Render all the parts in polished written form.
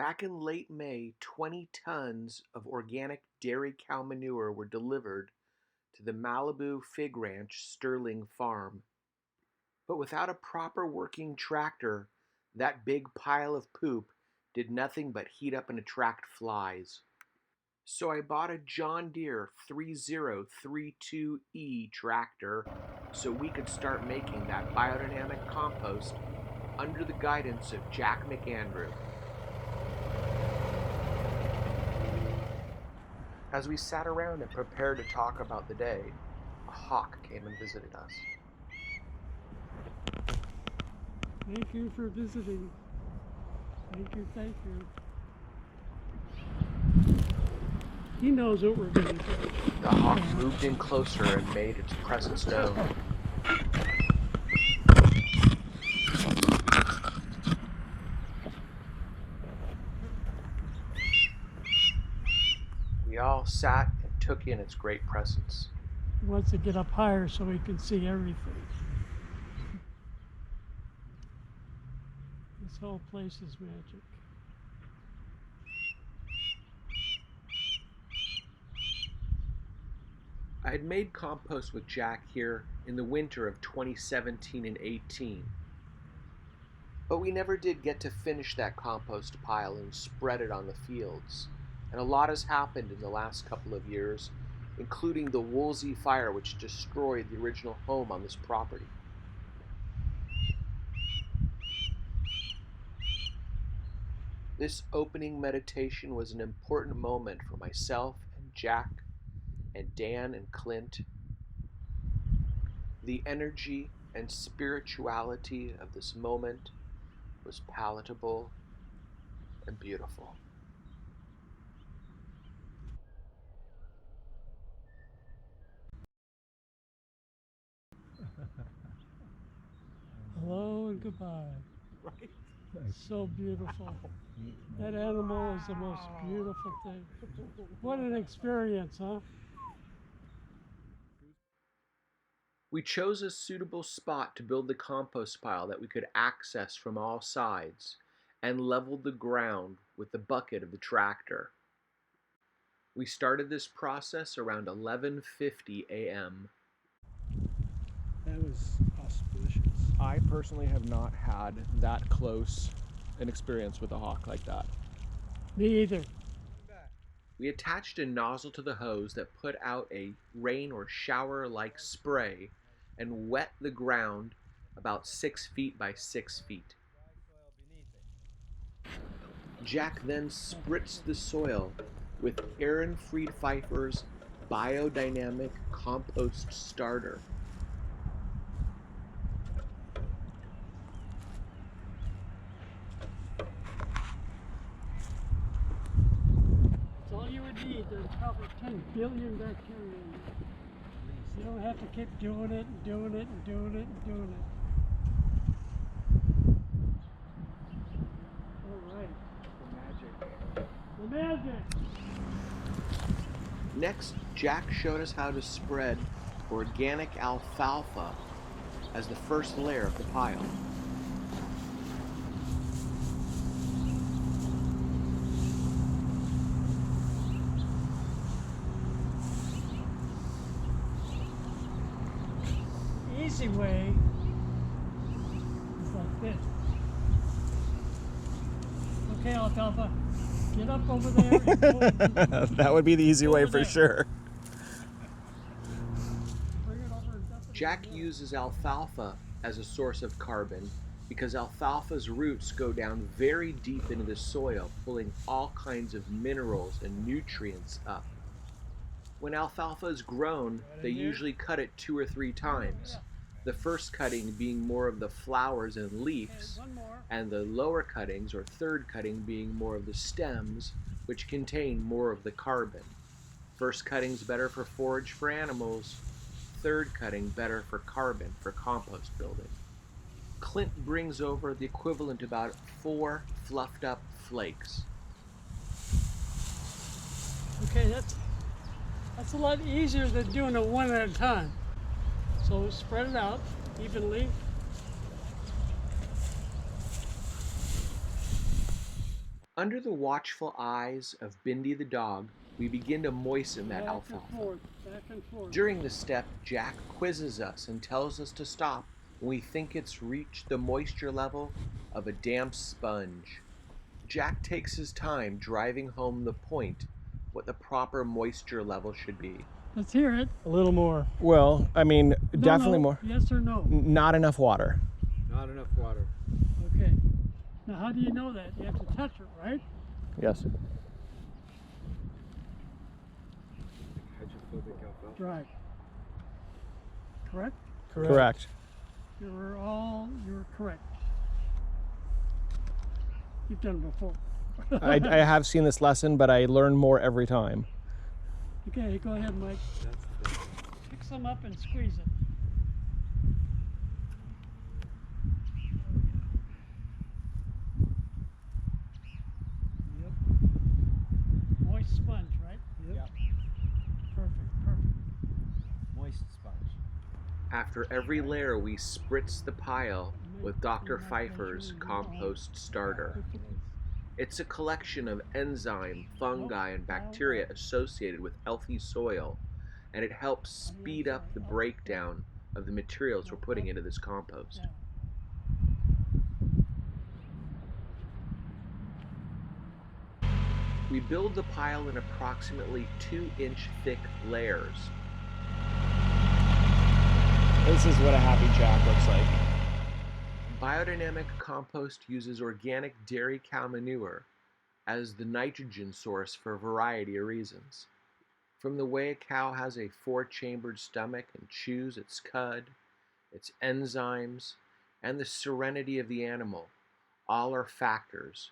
Back in late May, 20 tons of organic dairy cow manure were delivered to the Malibu Fig Ranch Sterling Farm. But without a proper working tractor, that big pile of poop did nothing but heat up and attract flies. So I bought a John Deere 3032E tractor so we could start making that biodynamic compost under the guidance of Jack McAndrew. As we sat around and prepared to talk about the day, a hawk came and visited us. Thank you for visiting. Thank you, thank you. He knows what we're going to do. The hawk moved in closer and made its presence known. We all sat and took in its great presence. He wants to get up higher so he can see everything. This whole place is magic. I had made compost with Jack here in the winter of 2017 and 18. But we never did get to finish that compost pile and spread it on the fields. And a lot has happened in the last couple of years, including the Woolsey fire which destroyed the original home on this property. This opening meditation was an important moment for myself and Jack and Dan and Clint. The energy and spirituality of this moment was palatable and beautiful. Hello and goodbye. Right? So beautiful. That animal is the most beautiful thing. What an experience, huh? We chose a suitable spot to build the compost pile that we could access from all sides and leveled the ground with the bucket of the tractor. We started this process around 11:50 a.m. That was auspicious. I personally have not had that close an experience with a hawk like that. Me either. We attached a nozzle to the hose that put out a rain or shower-like spray and wet the ground about 6 feet by 6 feet. Jack then spritzed the soil with Aaron Fried Pfeiffer's Biodynamic Compost Starter. It's all you would need. There's probably 10 billion bacteria in there. You don't have to keep doing it and doing it and doing it and doing it. All right. The magic. Next, Jack showed us how to spread organic alfalfa as the first layer of the pile. Easy way is like this. Okay, Alfalfa, get up over there. And go That would be the easy way for sure. bring it over and dump it. Jack uses alfalfa as a source of carbon because alfalfa's roots go down very deep into the soil, pulling all kinds of minerals and nutrients up. When alfalfa is grown, they usually cut it 2 or 3 times. The first cutting being more of the flowers and leaves, One more. and the lower cuttings or third cutting being more of the stems, which contain more of the carbon. First cutting's better for forage for animals, third cutting better for carbon for compost building. Clint brings over the equivalent of about 4 fluffed up flakes. Okay, that's a lot easier than doing it one at a time. So spread it out evenly. Under the watchful eyes of Bindi the dog, we begin to moisten that Back and alfalfa. forth, back and forth. During the step, Jack quizzes us and tells us to stop when we think it's reached the moisture level of a damp sponge. Jack takes his time driving home the point, what the proper moisture level should be. Let's hear it. A little more. Well, I mean, definitely No. more. Yes or no? Not enough water. Not enough water. Okay. Now, how do you know that? You have to touch it, right? Yes. Hydrophobic alfalfa. Right. Correct? Correct. You're correct. You've done it before. I have seen this lesson, but I learn more every time. Okay, go ahead, Mike. That's the thing. Pick some up and squeeze it. Yep. Moist sponge, right? Yep. Perfect. Moist sponge. After every layer, we spritz the pile with Dr. Pfeiffer's Compost Starter. It's a collection of enzyme, fungi, and bacteria associated with healthy soil, and it helps speed up the breakdown of the materials we're putting into this compost. Down. We build the pile in approximately 2-inch thick layers. This is what a happy Jack looks like. Biodynamic compost uses organic dairy cow manure as the nitrogen source for a variety of reasons. From the way a cow has a 4-chambered stomach and chews its cud, its enzymes, and the serenity of the animal, all are factors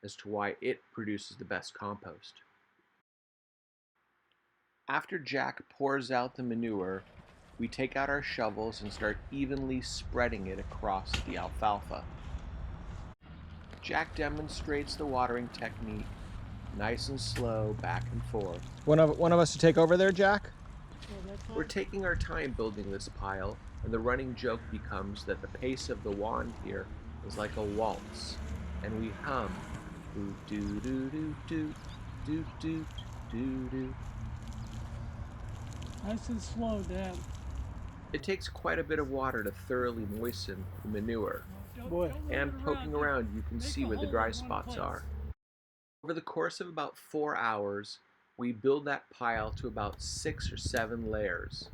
as to why it produces the best compost. After Jack pours out the manure, we take out our shovels and start evenly spreading it across the alfalfa. Jack demonstrates the watering technique, nice and slow, back and forth. One of us to take over there, Jack? We're taking our time building this pile, and the running joke becomes that the pace of the wand here is like a waltz, and we hum, do do do do do do do do do. Nice and slow, Dad. It takes quite a bit of water to thoroughly moisten the manure, and poking around you can see where the dry spots are. Over the course of about 4 hours, we build that pile to about 6 or 7 layers,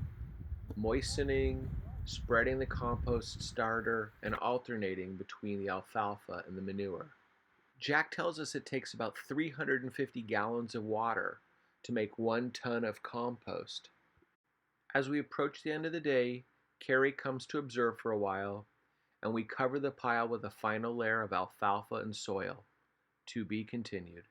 moistening, spreading the compost starter, and alternating between the alfalfa and the manure. Jack tells us it takes about 350 gallons of water to make 1 ton of compost. As we approach the end of the day, Carrie comes to observe for a while, and we cover the pile with a final layer of alfalfa and soil. To be continued.